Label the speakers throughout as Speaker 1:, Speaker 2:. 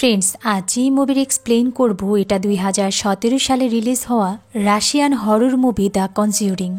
Speaker 1: Friends, আজ এই মুভির এক্সপ্লেইন করব। এটা 2017 সালে রিলিজ হওয়া Russian horror movie the conjuring.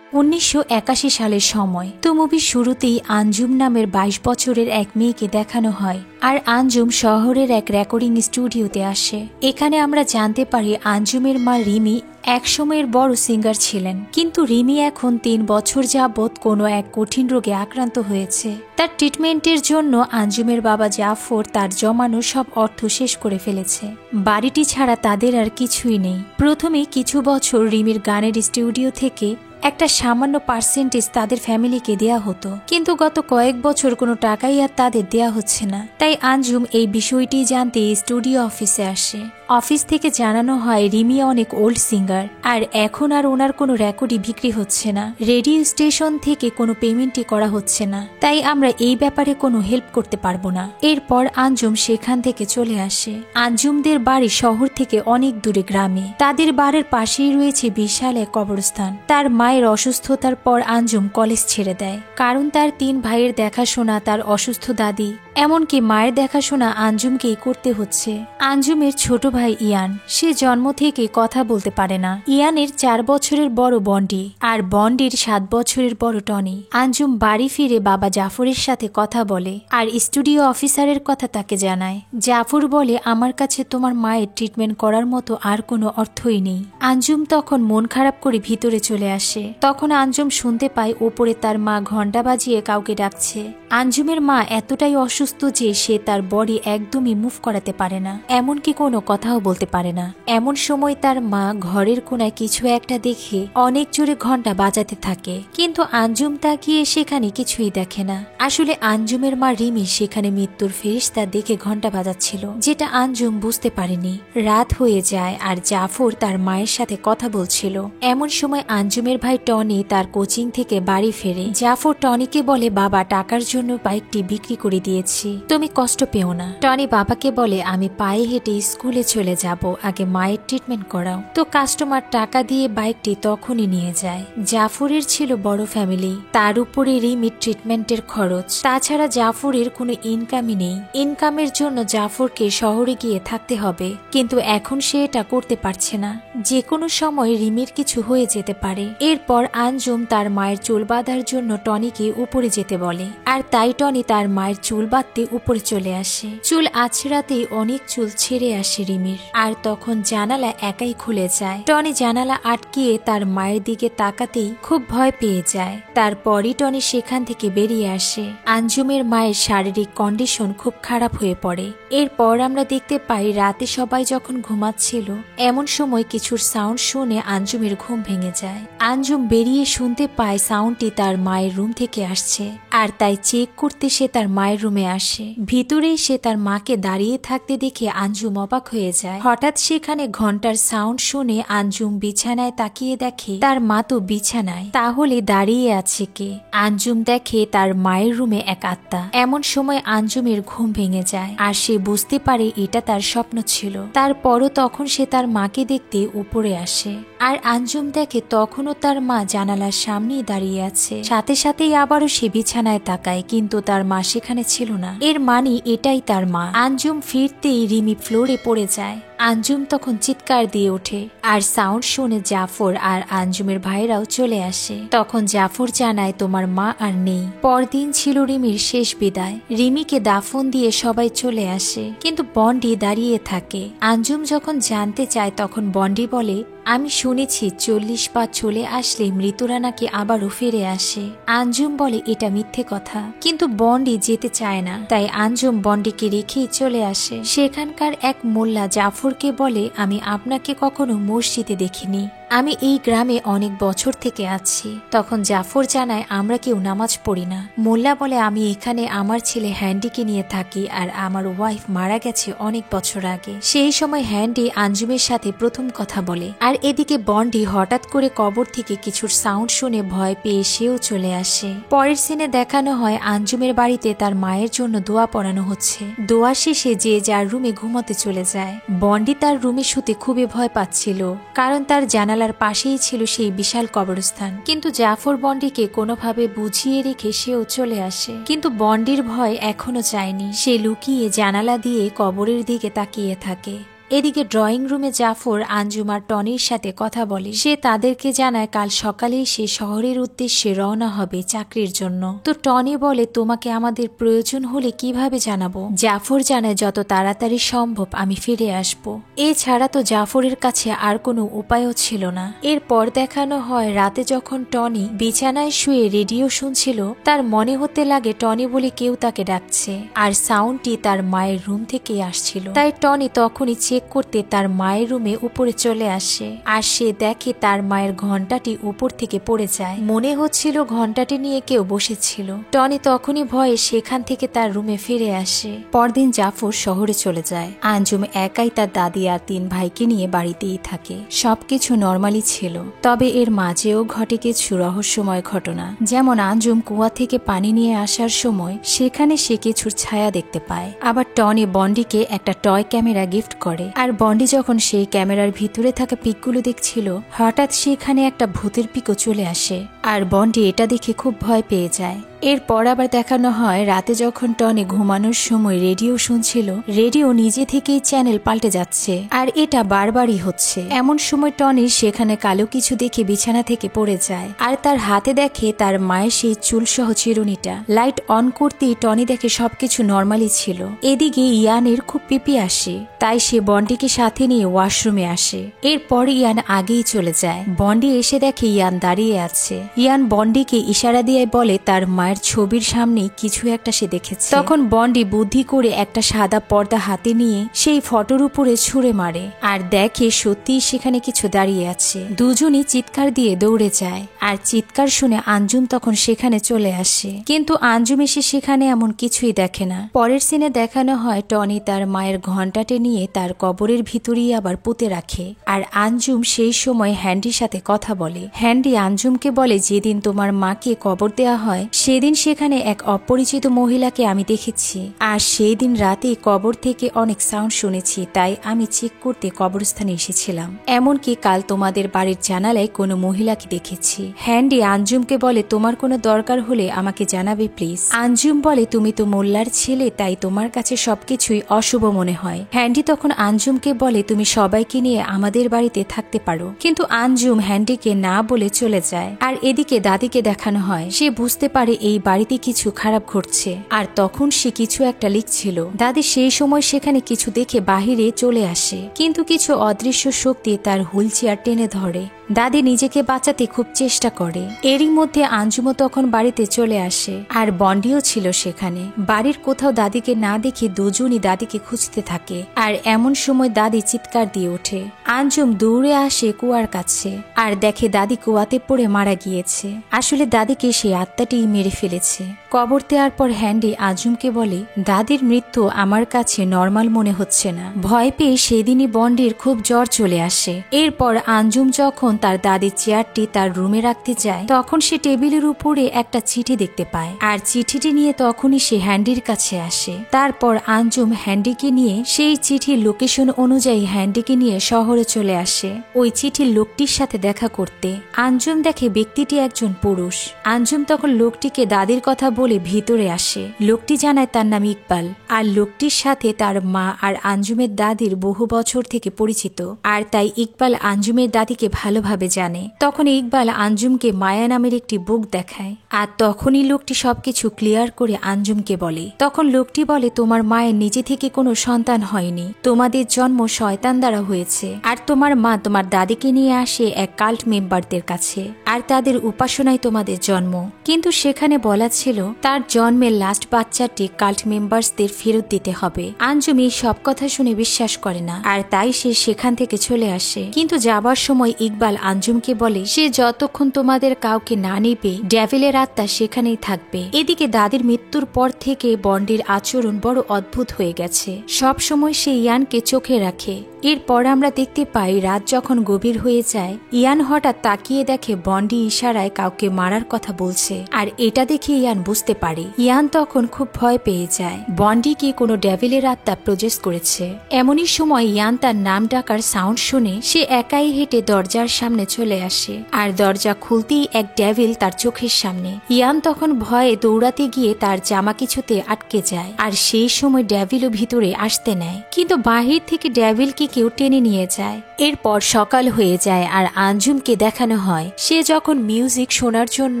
Speaker 1: 1981 সালের সময় তো মুভির শুরুতেই আঞ্জুম নামের 22 বছরের এক মেয়েকে দেখানো হয়। আর আঞ্জুম শহরের এক রেকর্ডিং স্টুডিওতে আসে। এখানে আমরা জানতে পারি আঞ্জুমের মা রিমি একসময়ের বড় সিঙ্গার ছিলেন, কিন্তু রিমি এখন 3 বছর যাবৎ কোনো এক কঠিন রোগে আক্রান্ত হয়েছে। তার ট্রিটমেন্টের জন্য আঞ্জুমের বাবা জাফর তার জমানো সব অর্থ শেষ করে ফেলেছে। বাড়িটি ছাড়া তাদের আর কিছুই নেই। প্রথমে কিছু বছর রিমির গানের স্টুডিও থেকে একটা সামান্য পার্সেন্টেজ তাদের ফ্যামিলিকে দেয়া হতো, কিন্তু গত কয়েক বছর কোনো টাকাই আর তাদের দেয়া হচ্ছে না। তাই আঞ্জুম এই বিষয়টি জানতে স্টুডিও অফিসে আসে। অফিস থেকে জানানো হয় রিমি অনেক ওল্ড সিঙ্গার, আর এখন আর ওনার কোনো রেকর্ডই বিক্রি হচ্ছে না। রেডিও স্টেশন থেকে কোনো পেমেন্টই করা হচ্ছে না, তাই আমরা এই ব্যাপারে কোনো হেল্প করতে পারবো না। এরপর আঞ্জুম সেখান থেকে চলে আসে। আঞ্জুমদের বাড়ি শহর থেকে অনেক দূরে গ্রামে। তাদের বাড়ির পাশেই রয়েছে বিশাল এক কবরস্থান। তার মায়ের অসুস্থতার পর আঞ্জুম কলেজ ছেড়ে দেয়, কারণ তার 3 ভাইয়ের দেখাশোনা তার অসুস্থ দাদি, এমনকি মায়ের দেখাশোনা আঞ্জুমকেই করতে হচ্ছে। আঞ্জুমের ছোট ভাই ইয়ান, সে জন্ম থেকে কথা বলতে পারে না। ইয়ানের 4 বছরের বড় বন্ডি, আর বন্ডির 7 বছরের বড় টনি। আঞ্জুম বাড়ি ফিরে বাবা জাফরের সাথে কথা বলে, আর স্টুডিও অফিসারের কথা তাকে জানায়। জাফর বলে, আমার কাছে তোমার মায়ের ট্রিটমেন্ট করার মতো আর কোনো অর্থই নেই। আঞ্জুম তখন মন খারাপ করে ভিতরে চলে আসে। তখন আঞ্জুম শুনতে পায় ওপরে তার মা ঘন্টা বাজিয়ে কাউকে ডাকছে। আঞ্জুমের মা এতটাই অসুস্থ যে সে তার বডি একদমই মুভ করাতে পারে না, এমনকি কোনো কথাও বলতে পারে না। এমন সময় তার মা ঘরের কোনায় কিছু একটা দেখে অনেক জোরে ঘন্টা বাজাতে থাকে, কিন্তু আঞ্জুম তাকিয়ে সেখানে কিছুই দেখে না। আসলে আঞ্জুমের মা রিমি সেখানে মৃত্যুর ফেরেশতা দেখে ঘন্টা বাজাচ্ছিল, যেটা আঞ্জুম বুঝতে পারেনি। রাত হয়ে যায় আর জাফর তার মায়ের সাথে কথা বলছিল। এমন সময় আঞ্জুমের ভাই টনি তার কোচিং থেকে বাড়ি ফেরে। জাফর টনিকে বলে, বাবা টাকার জন্য বাইকটি বিক্রি করে দিয়েছি, তুমি কষ্ট পেও না। টনি বাবাকে বলে, আমি পায়ে হেঁটে স্কুলে চলে যাব, আগে মায়ের ট্রিটমেন্ট করাও। তো কাস্টমার টাকা দিয়ে বাইকটি তখনই নিয়ে যায়। জাফরের ছিল বড় ফ্যামিলি, তার উপরে রিমির ট্রিটমেন্টের খরচ। তাছাড়া জাফরের কোনো ইনকামই নেই। ইনকামের জন্য জাফরকে শহরে গিয়ে থাকতে হবে, কিন্তু এখন সে এটা করতে পারছে না। যে কোনো সময় রিমির কিছু হয়ে যেতে পারে। এরপর আঞ্জুম তার মায়ের চুল বাঁধার জন্য টনিকে উপরে যেতে বলে, আর তাই টনি তার মায়ের চুল বাঁধতে উপরে চলে আসে। চুল আছড়াতেই অনেক চুল ছেড়ে আসে রিমির, আর তখন জানালা একাই খুলে যায়। টনি জানালা আটকিয়ে তার মায়ের দিকে তাকাতেই খুব ভয় পেয়ে যায়। তারপরই টনি সেখান থেকে বেরিয়ে আসে। আঞ্জুমের মায়ের শারীরিক কন্ডিশন খুব খারাপ হয়ে পড়ে। এরপর আমরা দেখতে পাই রাতে সবাই যখন ঘুমাচ্ছিল, এমন সময় কিছুর সাউন্ড শুনে আঞ্জুমের ঘুম ভেঙে যায়। আঞ্জুম বেরিয়ে শুনতে পায় সাউন্ডটি তার মায়ের রুম থেকে আসছে, আর তাই চেক করতে সে তার মায়ের রুমে আসে। ভিতরেই সে তার মাকে দাঁড়িয়ে থাকতে দেখে আঞ্জুম অবাক হয়ে যায়। হঠাৎ সেখানে ঘন্টার সাউন্ড শুনে আঞ্জুম বিছানায় তাকিয়ে দেখে তার মা তো বিছানায়, তাহলে দাঁড়িয়ে আছে কে? আঞ্জুম দেখে তার মায়ের রুমে এক আত্মা। এমন সময় আঞ্জুমের ঘুম ভেঙে যায়, আর সে বুঝতে পারে এটা তার স্বপ্ন ছিল। তারপরও তখন সে তার মাকে দেখতে উপরে আসে, আর আঞ্জুম দেখে তখনও তার মা জানালার সামনেই দাঁড়িয়ে আছে। সাথে সাথেই আবারও সে বিছানায় তাকায়, কিন্তু তার মা সেখানে ছিল না। এর মানে এটাই তার মা। আঞ্জুম ফিরতেই রিমি ফ্লোরে পড়ে যায়। আঞ্জুম তখন চিৎকার দিয়ে ওঠে, আর সাউন্ড শুনে জাফর আর আঞ্জুমের ভাইরাও চলে আসে। তখন জাফর জানায়, তোমার মা আর নেই। পরদিন ছিল রিমির শেষ বিদায়। রিমিকে দাফন দিয়ে সবাই চলে আসে, কিন্তু বন্ডি দাঁড়িয়ে থাকে। আঞ্জুম যখন জানতে চায়, তখন বন্ডি বলে, আমি শুনেছি 40 পা চলে আসলে মৃতরা নাকি আবারও ফিরে আসে। আঞ্জুম বলে, এটা মিথ্যে কথা, কিন্তু বন্ডি যেতে চায় না। তাই আঞ্জুম বন্ডিকে রেখেই চলে আসে। সেখানকার এক মোল্লা জাফরকে বলে, আমি আপনাকে কখনো মসজিদে দেখিনি, আমি এই গ্রামে অনেক বছর থেকে আছি। তখন জাফর জানায় আমরা কেউ নামাজ পড়ি না। মোল্লা বলে আমি এখানে আমার ছেলে হ্যান্ডিকে নিয়ে থাকি আর আমার ওয়াইফ মারা গেছে অনেক বছর আগে। সেই সময় হ্যান্ডি আঞ্জুমের সাথে প্রথম কথা বলে। আর এদিকে বন্ডি হঠাৎ করে কবর থেকে কিছুর সাউন্ড শুনে ভয় পেয়ে সেও চলে আসে। পরের সিনে দেখানো হয় আঞ্জুমের বাড়িতে তার মায়ের জন্য দোয়া পড়ানো হচ্ছে। দোয়া শেষে যে যার রুমে ঘুমাতে চলে যায়। বন্ডি তার রুমে শুতে খুবই ভয় পাচ্ছিল, কারণ তার জানালার পাশেই ছিল সেই বিশাল কবরস্থান। কিন্তু জাফর বন্ডিকে কোনোভাবে বুঝিয়ে রেখে সেও চলে আসে। কিন্তু বন্ডির ভয় এখনো যায়নি। সে লুকিয়ে জানালা দিয়ে কবরের দিকে তাকিয়ে থাকে। এদিকে ড্রয়িং রুমে জাফর আঞ্জুম আর টনির সাথে কথা বলে। সে তাদেরকে জানায় কাল সকালেই সে শহরের উদ্দেশ্যে রওনা হবে চাকরির জন্য। তো টনি বলে তোমাকে আমাদের প্রয়োজন হলে কিভাবে জানাবো? জাফর জানায় যত তাড়াতাড়ি সম্ভব আমি ফিরে আসব। এছাড়া তো জাফরের কাছে আর কোনো উপায়ও ছিল না। এরপর দেখানো হয় রাতে যখন টনি বিছানায় শুয়ে রেডিও শুনছিল, তার মনে হতে লাগে টনি বলে কেউ তাকে ডাকছে, আর সাউন্ডটি তার মায়ের রুম থেকে আসছিল। তাই টনি তখনই করতে তার মায়ের রুমে উপরে চলে আসে। আর সে দেখে তার মায়ের ঘন্টাটি উপর থেকে পড়ে যায়। মনে হচ্ছিল ঘন্টাটি নিয়ে কেউ বসেছিল। টনি তখনই ভয়ে সেখান থেকে তার রুমে ফিরে আসে। পরদিন জাফর শহরে চলে যায়। আঞ্জুম একাই তার দাদি আর 3 ভাইকে নিয়ে বাড়িতেই থাকে। সবকিছু নর্মালি ছিল, তবে এর মাঝেও ঘটে কিছু রহস্যময় ঘটনা। যেমন আঞ্জুম কুয়া থেকে পানি নিয়ে আসার সময় সেখানে সে কিছুর ছায়া দেখতে পায়। আবার টনি বন্ডিকে একটা টয় ক্যামেরা গিফট করে। আর বন্ডি যখন সেই ক্যামেরার ভিতরে থাকা পিকগুলো দেখছিল, হঠাৎ সেখানে একটা ভূতের পিকও চলে আসে। আর বন্ডি এটা দেখে খুব ভয় পেয়ে যায়। এরপর আবার দেখানো হয় রাতে যখন টনি ঘুমানোর সময় রেডিও শুনছিল, রেডিও নিজে থেকেই চ্যানেল পাল্টে যাচ্ছে। আর এটা বারবারই হচ্ছে। এমন সময় টনি সেখানে কালো কিছু দেখে বিছানা থেকে পড়ে যায়। আর তার হাতে দেখে তার মায়ের সেই চুলসহ চিরুনিটা। লাইট অন করতেই টনি দেখে সবকিছু নর্মালি ছিল। এদিকে ইয়ানের খুব পিপি আসে, তাই সে বন্ডিকে সাথে নিয়ে ওয়াশরুমে আসে। এরপর ইয়ান আগেই চলে যায়। বন্ডি এসে দেখে ইয়ান দাঁড়িয়ে আছে। ইয়ান বন্ডিকে ইশারা দিয়ে বলে তার মায়ের ছবির সামনে কিছু একটা সে দেখেছে। তখন বন্ডি বুদ্ধি করে একটা সাদা পর্দা হাতে নিয়ে সেই ফটোর উপরে ছুঁড়ে মারে। আর দেখে সত্যিই সেখানে কিছু দাঁড়িয়ে আছে। দুজনই চিৎকার দিয়ে দৌড়ে যায়। আর চিৎকার শুনে আঞ্জুম তখন সেখানে চলে আসে। কিন্তু আঞ্জুম এসে সেখানে এমন কিছুই দেখে না। পরের সিনে দেখানো হয় টনি তার মায়ের ঘন্টাটে নিয়ে তার কবরের ভিতরেই আবার পুঁতে রাখে। আর আঞ্জুম সেই সময় হ্যান্ডির সাথে কথা বলে। হ্যান্ডি আঞ্জুমকে বলে যেদিন তোমার মাকে কবর দেয়া হয় সেদিন সেখানে এক অপরিচিত মহিলাকে আমি দেখেছি। আর সেই দিন রাতে কবর থেকে অনেক সাউন্ড শুনেছি, তাই আমি চেক করতে কবরস্থানে এসেছিলাম। এমনকি কাল তোমাদের বাড়ির জানালায় কোনো মহিলাকে দেখেছি। হ্যান্ডি আঞ্জুমকে বলে তোমার কোনো দরকার হলে আমাকে জানাবে প্লিজ। আঞ্জুম বলে তুমি তো মোল্লার ছেলে, তাই তোমার কাছে সবকিছুই অশুভ মনে হয়। হ্যান্ডি তখন আঞ্জুমকে বলে তুমি সবাইকে নিয়ে আমাদের বাড়িতে থাকতে পারো। কিন্তু আঞ্জুম হ্যান্ডিকে না বলে চলে যায়। আর এদিকে দাদিকে দেখানো হয়। সে বুঝতে পারে এই বাড়িতে কিছু খারাপ ঘটছে। আর তখন সে কিছু একটা লিখছিল। দাদি সেই সময় সেখানে কিছু দেখে বাহিরে চলে আসে, কিন্তু কিছু অদৃশ্য শক্তি তার হুইল চেয়ার টেনে ধরে। দাদি নিজেকে বাঁচাতে খুব চেষ্টা করে। এরই মধ্যে আঞ্জুমও তখন বাড়িতে চলে আসে। আর বন্ডিও ছিল সেখানে। বাড়ির কোথাও দাদিকে না দেখে দুজনই দাদিকে খুঁজতে থাকে। আর এমন সময় দাদি চিৎকার দিয়ে ওঠে। আঞ্জুম দৌড়ে আসে কুয়ার কাছে আর দেখে দাদি কুয়াতে পড়ে মারা গিয়েছে। আসলে দাদিকে সেই আত্মাটি মেরে ফেলেছে। কবর দেওয়ার পর হ্যান্ডি আঞ্জুমকে বলে দাদির মৃত্যু আমার কাছে নর্মাল মনে হচ্ছে না। ভয় পেয়ে সেদিনই বন্ডির খুব জ্বর চলে আসে। এরপর আঞ্জুম যখন তার দাদির চেয়ারটি তার রুমে রাখতে যায়, তখন সে টেবিলের উপরে একটা চিঠি দেখতে পায়। আর চিঠিটি নিয়ে তখনই সে হ্যান্ডির কাছে আসে। তারপর আঞ্জুম হ্যান্ডিকে নিয়ে সেই চিঠির লোকেশন অনুযায়ী হ্যান্ডিকে নিয়ে শহরে চলে আসে ওই চিঠির লোকটির সাথে দেখা করতে। আঞ্জুম দেখে ব্যক্তিটি একজন পুরুষ। আঞ্জুম তখন লোকটিকে দাদির কথা বলে ভিতরে আসে। লোকটি জানায় তার নাম ইকবাল। আর লোকটির সাথে তার মা আর আঞ্জুমের দাদির বহু বছর থেকে পরিচিত। আর তাই ইকবাল আঞ্জুমের দাদিকে ভালোভাবে জানে। তখন ইকবাল আঞ্জুমকে মায়া নামের একটি বুক দেখায়। আর তখনই লোকটি সবকিছু ক্লিয়ার করে আঞ্জুমকে বলে। তখন লোকটি বলে তোমার মায়ের নিজে থেকে কোনো সন্তান হয়নি, তোমাদের জন্ম শয়তান দ্বারা হয়েছে। আর তোমার মা তোমার দাদিকে নিয়ে আসে এক কাল্ট মেম্বারদের কাছে। আর তাদের উপাসনায় তোমাদের জন্ম, কিন্তু সেখানে বলা ছিল তার জন্মের লাস্ট বাচ্চাটি কাল্ট মেম্বার্সদের ফেরত দিতে হবে। আঞ্জুম এই সব কথা শুনে বিশ্বাস করে না, আর তাই সে সেখান থেকে চলে আসে। কিন্তু যাবার সময় ইকবাল আঞ্জুমকে বলে সে যতক্ষণ তোমাদের কাউকে না নেবে ডেভিলের আত্মা সেখানেই থাকবে। এদিকে দাদির মৃত্যুর পর থেকে বন্ডির আচরণ বড় অদ্ভুত হয়ে গেছে। সব সময় সে ইয়ানকে চোখে রাখে। এরপর আমরা দেখতে পাই রাত যখন গভীর হয়ে যায়, ইয়ান হঠাৎ তাকিয়ে দেখে বন্ডি ইশারায় কাউকে মারার কথা বলছে, আর এটা দেখে ইয়ান বুঝতে পারে। ইয়ান তখন খুব ভয় পেয়ে যায়, বন্ডিকে কোনো ডেভিলের আত্মা প্রজেস করেছে। এমনই সময় ইয়ান তার নাম ডাকার সাউন্ড শুনে সে একাই হেঁটে দরজার সামনে চলে আসে, আর দরজা খুলতেই এক ডেভিল তার চোখের সামনে। ইয়ান তখন ভয়ে দৌড়াতে গিয়ে তার জামা কিছুতে আটকে যায়, আর সেই সময় ডেভিলও ভিতরে আসতে নেয়, কিন্তু বাহির থেকে ডেভিলকে কেউ টেনে নিয়ে যায়। এরপর সকাল হয়ে যায় আর আঞ্জুমকে দেখানো হয় সে যখন মিউজিক শোনার জন্য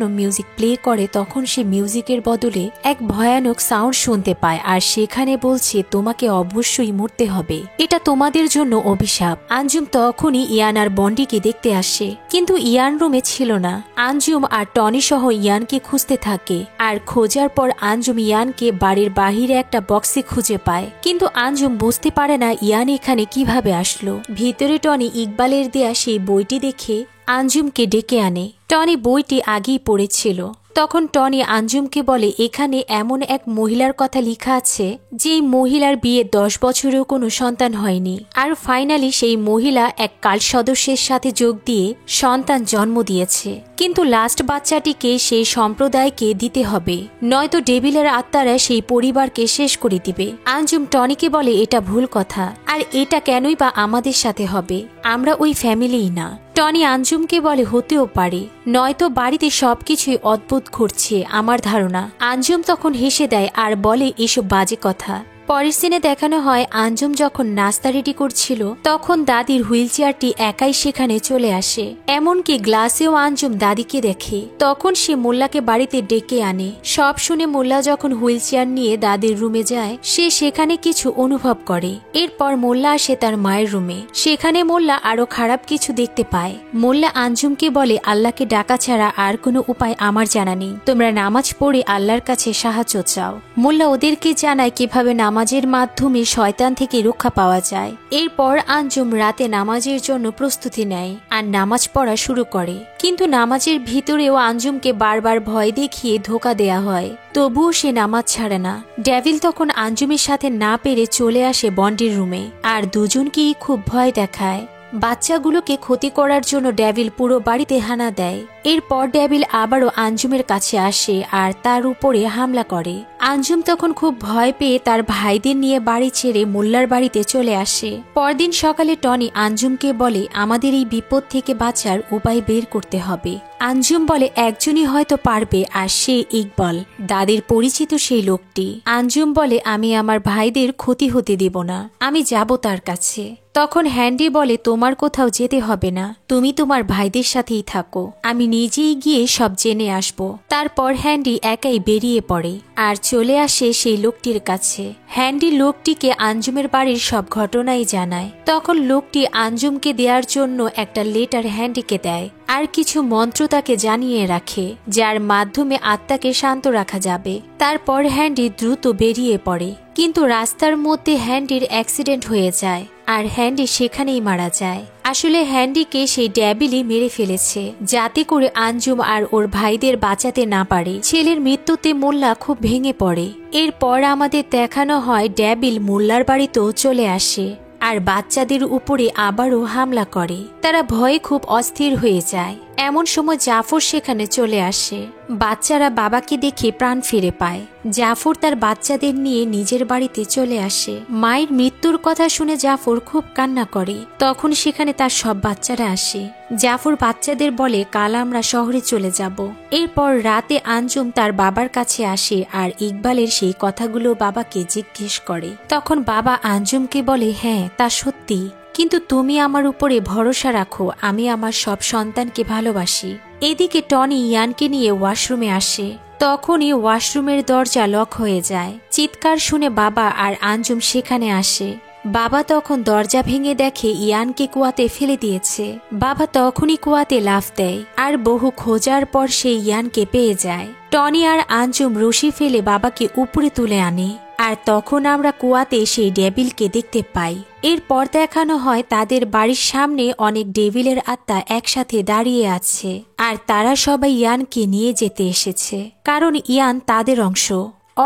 Speaker 1: মিউজিক প্লে করে তখন সে মিউজিকের বদলে এক ভয়ানক সাউন্ড শুনতে পায়, আর সেখানে বলছে তোমাকে অবশ্যই মরতে হবে, এটা তোমাদের জন্য অভিশাপ। আঞ্জুম তখনই ইয়ান আর বন্ডিকে দেখতে আসে, কিন্তু ইয়ান রুমে ছিল না। আঞ্জুম আর টনি সহ ইয়ানকে খুঁজতে থাকে, আর খোঁজার পর আঞ্জুম ইয়ানকে বাড়ির বাহিরে একটা বক্সে খুঁজে পায়, কিন্তু আঞ্জুম বুঝতে পারে না ইয়ান এখানে কিভাবে আসলো। ভিতরে টনি ইকবালের দেয়া সেই বইটি দেখে আঞ্জুমকে ডেকে আনে। টনি বইটি আগেই পড়েছিল। তখন টনি আঞ্জুমকে বলে এখানে এমন এক মহিলার কথা লেখা আছে যেই মহিলার বিয়ে 10 বছরেও কোনো সন্তান হয়নি, আর ফাইনালি সেই মহিলা এক কাল্ট সদস্যের সাথে যোগ দিয়ে সন্তান জন্ম দিয়েছে, কিন্তু লাস্ট বাচ্চাটিকে সেই সম্প্রদায়কে দিতে হবে, নয়তো ডেভিলের আত্মারা সেই পরিবারকে শেষ করে দিবে। আঞ্জুম টনিকে বলে এটা ভুল কথা, আর এটা কেনই বা আমাদের সাথে হবে, আমরা ওই ফ্যামিলিই না। টনি আঞ্জুমকে বলে হতেও পারে, নয়তো বাড়িতে সবকিছুই অদ্ভুত ঘটছে আমার ধারণা। আঞ্জুম তখন হেসে দেয় আর বলে এসব বাজে কথা। পরের সিনে দেখানো হয় আঞ্জুম যখন নাস্তা রেডি করছিল তখন দাদির হুইল চেয়ারটি একাই সেখানে চলে আসে, এমনকি গ্লাসেও আঞ্জুম দাদিকে দেখে। তখন সে মোল্লাকে বাড়িতে ডেকে আনে। সব শুনে মোল্লা যখন হুইল চেয়ার নিয়ে দাদির রুমে যায় সে সেখানে কিছু অনুভব করে। এরপর মোল্লা আসে তার মায়ের রুমে, সেখানে মোল্লা আরো খারাপ কিছু দেখতে পায়। মোল্লা আঞ্জুমকে বলে আল্লাহকে ডাকা ছাড়া আর কোনো উপায় আমার জানা নেই, তোমরা নামাজ পড়ে আল্লাহর কাছে সাহায্য চাও। মোল্লা ওদেরকে জানায় কিভাবে নামাজের মাধ্যমে শয়তান থেকে রক্ষা পাওয়া যায়। এরপর আঞ্জুম রাতে নামাজের জন্য প্রস্তুতি নেয় আর নামাজ পড়া শুরু করে, কিন্তু নামাজের ভিতরেও আঞ্জুমকে বারবার ভয় দেখিয়ে ধোঁকা দেয়া হয়, তবুও সে নামাজ ছাড়ে না। ডেভিল তখন আঞ্জুমের সাথে না পেরে চলে আসে বন্ডির রুমে, আর দুজনকেই খুব ভয় দেখায়। বাচ্চাগুলোকে ক্ষতি করার জন্য ডেভিল পুরো বাড়িতে হানা দেয়। এরপর ডেভিল আবারও আঞ্জুমের কাছে আসে আর তার উপরে হামলা করে। আঞ্জুম তখন খুব ভয় পেয়ে তার ভাইদের নিয়ে বাড়ি ছেড়ে মোল্লার বাড়িতে চলে আসে। পরদিন সকালে টনি আঞ্জুমকে বলে আমাদের এই বিপদ থেকে বাঁচার উপায় বের করতে হবে। আঞ্জুম বলে একজনই হয়তো পারবে, আর সে ইকবাল, দাদির পরিচিত সেই লোকটি। আঞ্জুম বলে আমি আমার ভাইদের ক্ষতি হতে দেব না, আমি যাব তার কাছে। তখন হ্যান্ডি বলে তোমার কোথাও যেতে হবে না, তুমি তোমার ভাইদের সাথেই থাকো, আমি নিজেই গিয়ে সব জেনে আসব। তারপর হ্যান্ডি একাই বেরিয়ে পড়ে আর চলে আসে সেই লোকটির কাছে। হ্যান্ডি লোকটিকে আঞ্জুমের বাড়ির সব ঘটনাই জানায়। তখন লোকটি আঞ্জুমকে দেওয়ার জন্য একটা লেটার হ্যান্ডিকে দেয় আর কিছু মন্ত্র তাকে জানিয়ে রাখে যার মাধ্যমে আত্মাকে শান্ত রাখা যাবে। তারপর হ্যান্ডি দ্রুত বেরিয়ে পড়ে, কিন্তু রাস্তার মধ্যে হ্যান্ডির অ্যাক্সিডেন্ট হয়ে যায় আর হ্যান্ডি সেখানেই মারা যায়। আসলে হ্যান্ডিকে সেই ড্যাবিলই মেরে ফেলেছে যাতে করে আঞ্জুম আর ওর ভাইদের বাঁচাতে না পারে। ছেলের মৃত্যুতে মোল্লা খুব ভেঙে পড়ে। এরপর আমাদের দেখানো হয় ড্যাবিল মোল্লার বাড়িতেও চলে আসে আর বাচ্চাদের উপরে আবারও হামলা করে। তারা ভয়ে খুব অস্থির হয়ে যায়। এমন সময় জাফর সেখানে চলে আসে। বাচ্চারা বাবাকে দেখে প্রাণ ফিরে পায়। জাফর তার বাচ্চাদের নিয়ে নিজের বাড়িতে চলে আসে। মায়ের মৃত্যুর কথা শুনে জাফর খুব কান্না করে। তখন সেখানে তার সব বাচ্চারা আসে। জাফর বাচ্চাদের বলে কাল আমরা শহরে চলে যাব। এরপর রাতে আঞ্জুম তার বাবার কাছে আসে আর ইকবালের সেই কথাগুলো বাবাকে জিজ্ঞেস করে। তখন বাবা আঞ্জুমকে বলে হ্যাঁ তা সত্যি, কিন্তু তুমি আমার উপরে ভরসা রাখো, আমি আমার সব সন্তানকে ভালোবাসি। এদিকে টনি ইয়ানকে নিয়ে ওয়াশরুমে আসে। তখনই ওয়াশরুমের দরজা লক হয়ে যায়। চিৎকার শুনে বাবা আর আঞ্জুম সেখানে আসে। বাবা তখন দরজা ভেঙে দেখে ইয়ানকে কুয়াতে ফেলে দিয়েছে। বাবা তখনই কুয়াতে লাফ দেয় আর বহু খোঁজার পর সে ইয়ানকে পেয়ে যায়। টনি আর আঞ্জুম রশি ফেলে বাবাকে উপরে তুলে আনে আর তখন আমরা কুয়াতে সেই ডেভিলকে দেখতে পাই। এরপর দেখানো হয় তাদের বাড়ির সামনে অনেক ডেভিলের আত্মা একসাথে দাঁড়িয়ে আছে আর তারা সবাই ইয়ানকে নিয়ে যেতে এসেছে, কারণ ইয়ান তাদের অংশ।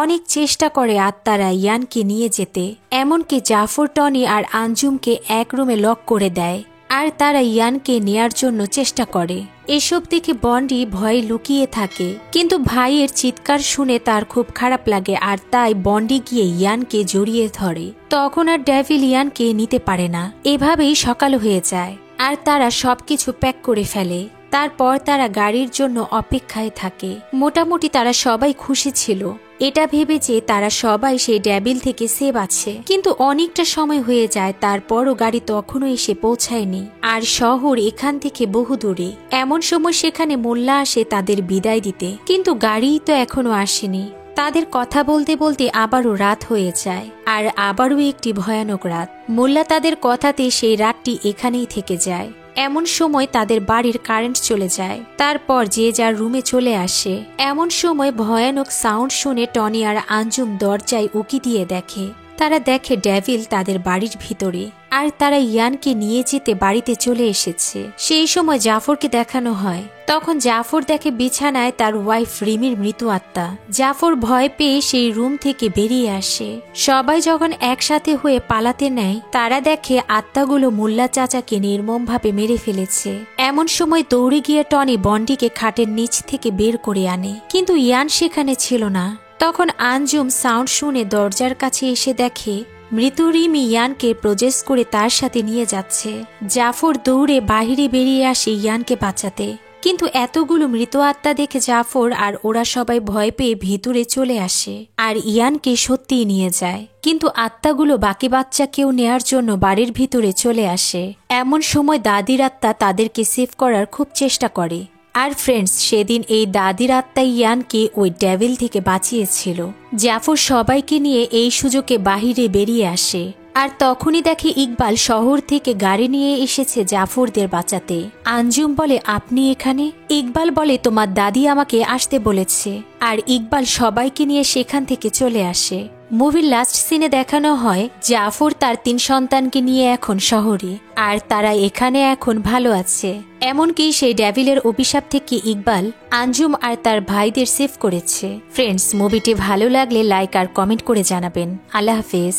Speaker 1: অনেক চেষ্টা করে আত্মারা ইয়ানকে নিয়ে যেতে, এমনকি জাফর, টনি আর আঞ্জুমকে এক রুমে লক করে দেয় আর তারা ইয়ানকে নেয়ার জন্য চেষ্টা করে। এসব দেখে বন্ডি ভয়ে লুকিয়ে থাকে, কিন্তু ভাইয়ের চিৎকার শুনে তার খুব খারাপ লাগে আর তাই বন্ডি গিয়ে ইয়ানকে জড়িয়ে ধরে। তখন আর ডেভিল ইয়ানকে নিতে পারে না। এভাবেই সকাল হয়ে যায় আর তারা সবকিছু প্যাক করে ফেলে। তারপর তারা গাড়ির জন্য অপেক্ষায় থাকে। মোটামুটি তারা সবাই খুশি ছিল, এটা ভেবে যে তারা সবাই সেই ডেভিল থেকে সেভ আছে। কিন্তু অনেকটা সময় হয়ে যায়, তারপরও গাড়ি তখনও এসে পৌঁছায়নি আর শহর এখান থেকে বহু দূরে। এমন সময় সেখানে মোল্লা আসে তাদের বিদায় দিতে, কিন্তু গাড়িই তো এখনো আসেনি। তাদের কথা বলতে বলতে আবারও রাত হয়ে যায় আর আবারও একটি ভয়ানক রাত। মোল্লা তাদের কথাতে সেই রাতটি এখানেই থেকে যায়। এমন সময় তাদের বাড়ির কারেন্ট চলে যায়। তারপর যে যার রুমে চলে আসে। এমন সময় ভয়ানক সাউন্ড শুনে টনি আর আঞ্জুম দরজায় উকি দিয়ে দেখে। তারা দেখে ডেভিল তাদের বাড়ির ভিতরে আর তারা ইয়ানকে নিয়ে যেতে বাড়িতে চলে এসেছে। সেই সময় জাফরকে দেখানো হয়। তখন জাফর দেখে বিছানায় তার ওয়াইফ রিমির মৃত আত্মা। জাফর ভয় পেয়ে সেই রুম থেকে বেরিয়ে আসে। সবাই যখন একসাথে হয়ে পালাতে নেয়, তারা দেখে আত্মাগুলো মোল্লা চাচাকে নির্মমভাবে মেরে ফেলেছে। এমন সময় দৌড়ে গিয়ে টনি বন্ডিকে খাটের নিচ থেকে বের করে আনে, কিন্তু ইয়ান সেখানে ছিল না। তখন আঞ্জুম সাউন্ড শুনে দরজার কাছে এসে দেখে মৃত রিমি ইয়ানকে প্রজেস করে তার সাথে নিয়ে যাচ্ছে। জাফর দৌড়ে বাহিরে বেরিয়ে আসে ইয়ানকে বাঁচাতে, কিন্তু এতগুলো মৃত আত্মা দেখে জাফর আর ওরা সবাই ভয় পেয়ে ভিতরে চলে আসে আর ইয়ানকে সত্যিই নিয়ে যায়। কিন্তু আত্মাগুলো বাকি বাচ্চাকেও নেয়ার জন্য বাড়ির ভিতরে চলে আসে। এমন সময় দাদির আত্মা তাদেরকে সেভ করার খুব চেষ্টা করে। আর ফ্রেন্ডস, সেদিন এই দাদির আত্মা ইয়ানকে ওই ডেভিল থেকে বাঁচিয়েছিল। জাফর সবাইকে নিয়ে এই সুযোগে বাহিরে বেরিয়ে আসে আর তখনই দেখে ইকবাল শহর থেকে গাড়ি নিয়ে এসেছে জাফরদের বাঁচাতে। আঞ্জুম বলে, আপনি এখানে? ইকবাল বলে, তোমার দাদি আমাকে আসতে বলেছে। আর ইকবাল সবাইকে নিয়ে সেখান থেকে চলে আসে। মুভির লাস্ট সিনে দেখানো হয় জাফর তার 3 সন্তানকে নিয়ে এখন শহরে আর তারা এখানে এখন ভালো আছে। এমনকি সেই ডেভিলের অভিশাপ থেকে ইকবাল, আঞ্জুম আর তার ভাইদের সেভ করেছে। ফ্রেন্ডস, মুভিটি ভালো লাগলে লাইক আর কমেন্ট করে জানাবেন। আল্লাহ হাফেজ।